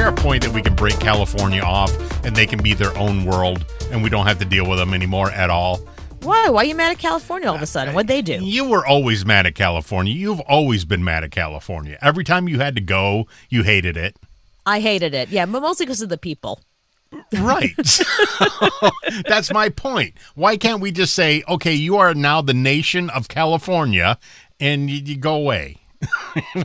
there a point that we can break California off and they can be their own world and we don't have to deal with them anymore at all? Why? Why are you mad at California all of a sudden? What'd they do? You were always mad at California. You've always been mad at California. Every time you had to go, you hated it. I hated it. Yeah, but mostly because of the people. Right. That's my point. Why can't we just say, okay, you are now the nation of California, and you go away?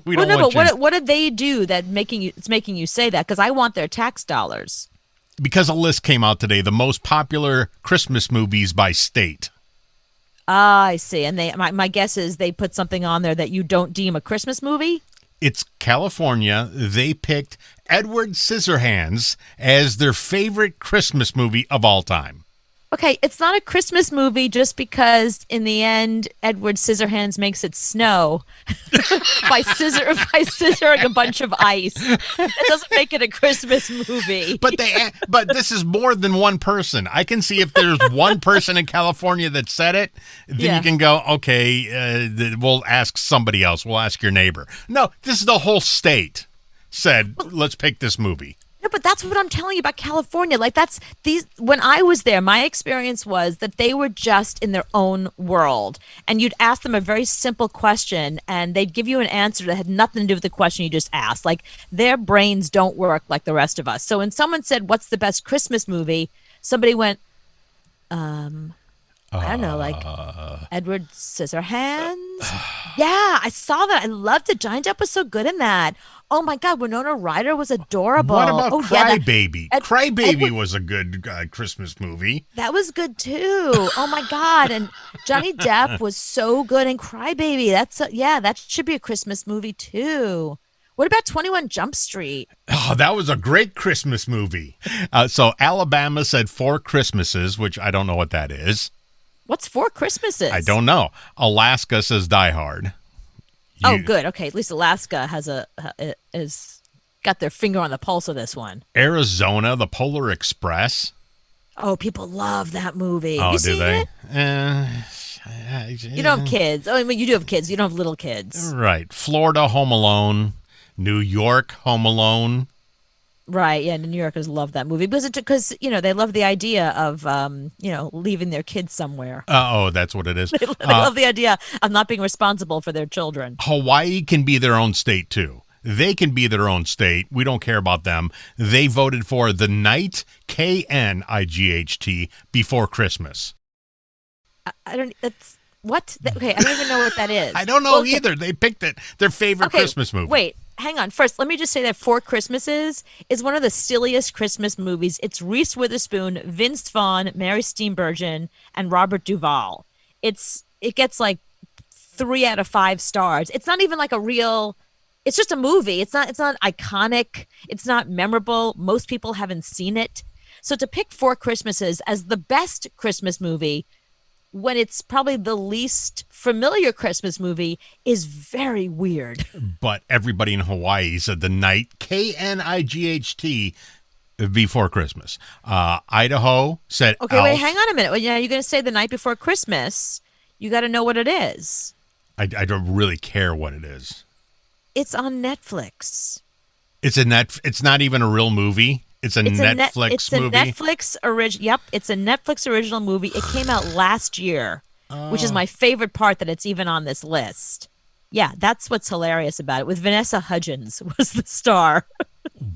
We don't want you. What did they do that it's making you say that? Because I want their tax dollars. Because a list came out today, the most popular Christmas movies by state. Ah, I see. And my guess is they put something on there that you don't deem a Christmas movie? It's California. They picked Edward Scissorhands as their favorite Christmas movie of all time. Okay, it's not a Christmas movie just because in the end Edward Scissorhands makes it snow by scissoring a bunch of ice. That doesn't make it a Christmas movie. But this is more than one person. I can see if there's one person in California that said it, then you can go, okay, we'll ask somebody else. We'll ask your neighbor. No, this is the whole state said, let's pick this movie. No, but that's what I'm telling you about California. Like when I was there, my experience was that they were just in their own world. And you'd ask them a very simple question and they'd give you an answer that had nothing to do with the question you just asked. Like their brains don't work like the rest of us. So when someone said, "What's the best Christmas movie?" somebody went, I don't know, like Edward Scissorhands. Yeah, I saw that. I loved it. Johnny Depp was so good in that. Oh my God, Winona Ryder was adorable. What about Cry Baby? Cry Baby was a good Christmas movie. That was good too. Oh my God, and Johnny Depp was so good in Cry Baby. That should be a Christmas movie too. What about 21 Jump Street? Oh, that was a great Christmas movie. So Alabama said Four Christmases, which I don't know what that is. What's Four Christmases? I don't know. Alaska says Die Hard. Oh, good. Okay, at least Alaska is got their finger on the pulse of this one. Arizona, The Polar Express. Oh, people love that movie. Oh, you do seen they? It? You don't have kids. Oh, I mean, you do have kids. You don't have little kids. Right. Florida, Home Alone. New York, Home Alone. Right, yeah, New Yorkers love that movie because they love the idea of leaving their kids somewhere. That's what it is. They love the idea of not being responsible for their children. Hawaii can be their own state too. They can be their own state. We don't care about them. They voted for The Night, Knight, Before Christmas. I don't. That's what? Okay, I don't even know what that is. I don't know either. They picked it. Their favorite Christmas movie. Wait. Hang on. First, let me just say that Four Christmases is one of the silliest Christmas movies. It's Reese Witherspoon, Vince Vaughn, Mary Steenburgen, and Robert Duvall. It gets like 3 out of 5 stars. It's not even like it's just a movie. It's not iconic. It's not memorable. Most people haven't seen it. So to pick Four Christmases as the best Christmas movie when it's probably the least familiar Christmas movie is very weird. But everybody in Hawaii said The Night, Knight, Before Christmas. Idaho said Okay, Elf. wait, hang on a minute. Well, you're going to say The Night Before Christmas. You got to know what it is. I don't really care what it is. It's on Netflix. It's not even a real movie. It's a Netflix movie. It's a Netflix original. Yep, it's a Netflix original movie. It came out last year, which is my favorite part that it's even on this list. Yeah, that's what's hilarious about it. With Vanessa Hudgens was the star.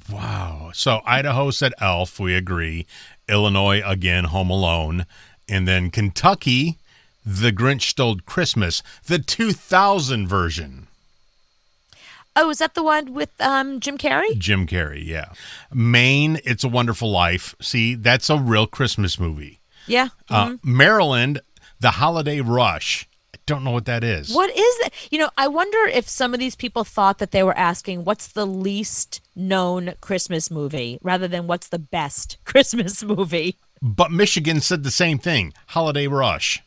Wow. So Idaho said Elf. We agree. Illinois again, Home Alone, and then Kentucky, The Grinch Stole Christmas, the 2000 version. Oh, is that the one with Jim Carrey? Jim Carrey, yeah. Maine, It's a Wonderful Life. See, that's a real Christmas movie. Yeah. Maryland, The Holiday Rush. I don't know what that is. What is that? I wonder if some of these people thought that they were asking what's the least known Christmas movie rather than what's the best Christmas movie. But Michigan said the same thing, Holiday Rush.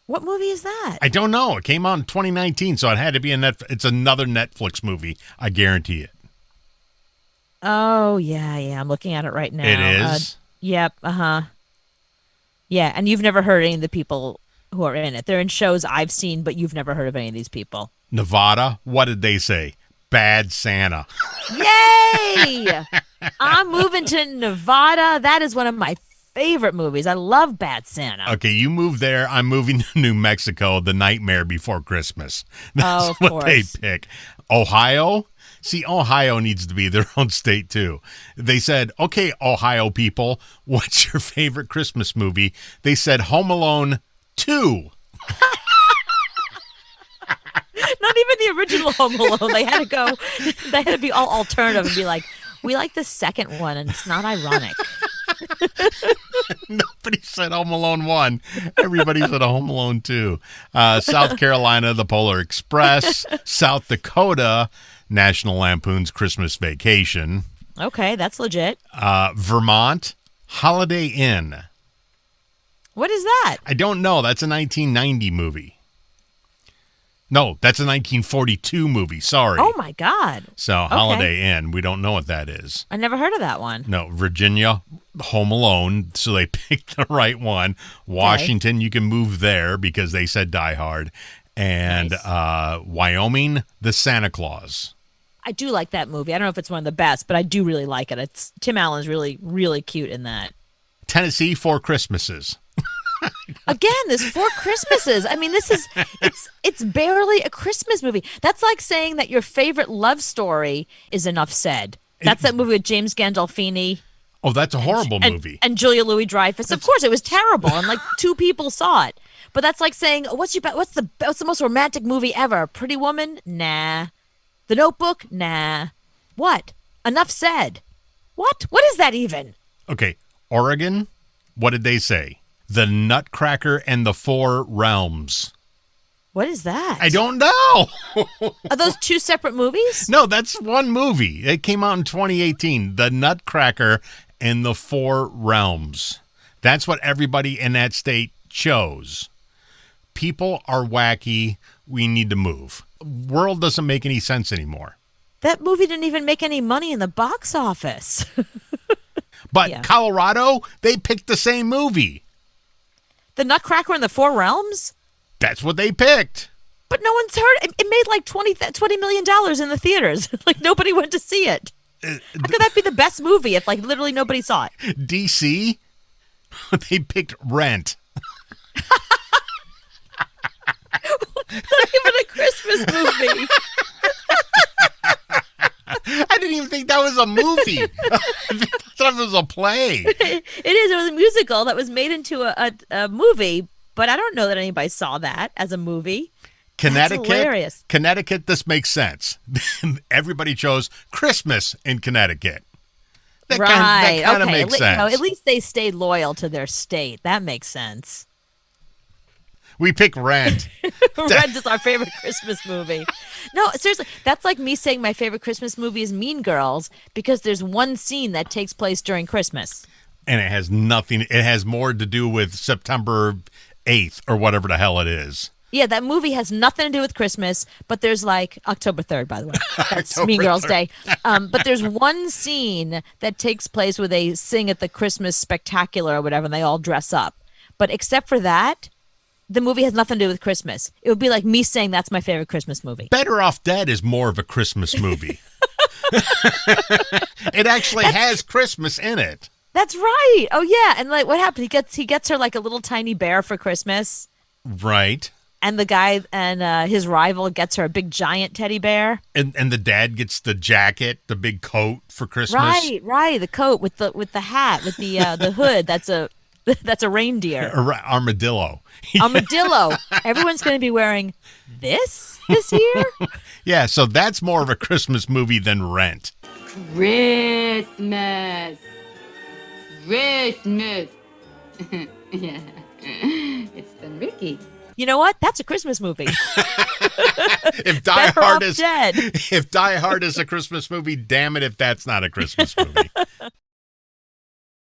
What movie is that? I don't know. It came out in 2019, so it had to be it's another Netflix movie. I guarantee it. Oh, yeah. I'm looking at it right now. It is? Yep, Yeah, and you've never heard any of the people who are in it. They're in shows I've seen, but you've never heard of any of these people. Nevada, what did they say? Bad Santa. Yay! I'm moving to Nevada. That is one of my favorite movies. I love Bad Santa. Okay, you move there. I'm moving to New Mexico, The Nightmare Before Christmas. That's of what course. they pick. Ohio? See, Ohio needs to be their own state, too. They said, okay, Ohio people, what's your favorite Christmas movie? They said Home Alone 2. Not even the original Home Alone. They had to be all alternative and be like, we like the second one, and it's not ironic. Nobody said Home Alone 1. Everybody said Home Alone 2. South Carolina, The Polar Express. South Dakota, National Lampoon's Christmas Vacation. Okay, that's legit. Vermont, Holiday Inn. What is that? I don't know. That's a 1990 movie. No, that's a 1942 movie. Sorry. Oh, my God. So, Holiday Inn, we don't know what that is. I never heard of that one. No, Virginia, Home Alone, so they picked the right one. Washington, you can move there because they said Die Hard. And Nice. Wyoming, The Santa Claus. I do like that movie. I don't know if it's one of the best, but I do really like it. It's Tim Allen's really, really cute in that. Tennessee, Four Christmases. Again, there's 4 Christmases. I mean, it's barely a Christmas movie. That's like saying that your favorite love story is Enough Said. That's that movie with James Gandolfini. Oh, that's a horrible movie. And Julia Louis-Dreyfus. Of course, it was terrible, and like 2 people saw it. But that's like saying, what's the most romantic movie ever? Pretty Woman? Nah. The Notebook? Nah. What? Enough Said. What? What is that even? Okay, Oregon, what did they say? The Nutcracker and the Four Realms. What is that? I don't know. Are those 2 separate movies? No, that's one movie. It came out in 2018. The Nutcracker and the Four Realms. That's what everybody in that state chose. People are wacky. We need to move. World doesn't make any sense anymore. That movie didn't even make any money in the box office. But Yeah. Colorado, they picked the same movie. The Nutcracker and the Four Realms? That's what they picked. But no one's heard it. It made like $20 million in the theaters. Like nobody went to see it. How could that be the best movie if like literally nobody saw it? DC, they picked Rent. Not even a Christmas movie. I didn't even think that was a movie. I thought it was a play. It is. It was a musical that was made into a movie, but I don't know that anybody saw that as a movie. Connecticut. That's hilarious. Connecticut, this makes sense. Everybody chose Christmas in Connecticut. That Right. kind of Okay. makes sense. At least they stayed loyal to their state. That makes sense. We pick Rent. Rent is our favorite Christmas movie. No, seriously, that's like me saying my favorite Christmas movie is Mean Girls because there's one scene that takes place during Christmas. And it has nothing. It has more to do with September 8th or whatever the hell it is. Yeah, that movie has nothing to do with Christmas, but there's like October 3rd, by the way. That's Mean Girls Day. But there's one scene that takes place where they sing at the Christmas spectacular or whatever, and they all dress up. But except for that, the movie has nothing to do with Christmas. It would be like me saying that's my favorite Christmas movie. Better Off Dead is more of a Christmas movie. It actually has Christmas in it. That's right. Oh yeah, and like what happened? He gets her like a little tiny bear for Christmas, Right. and the guy and his rival gets her a big giant teddy bear. And the dad gets the jacket, the big coat for Christmas. Right. The coat with the hat with the hood. That's a reindeer. Armadillo. Armadillo. Everyone's going to be wearing this year. Yeah, so that's more of a Christmas movie than Rent. Christmas. Christmas. Yeah. It's been Ricky. You know what? That's a Christmas movie. If Die Better Hard Off is Dead. if Die Hard is a Christmas movie, damn it if that's not a Christmas movie.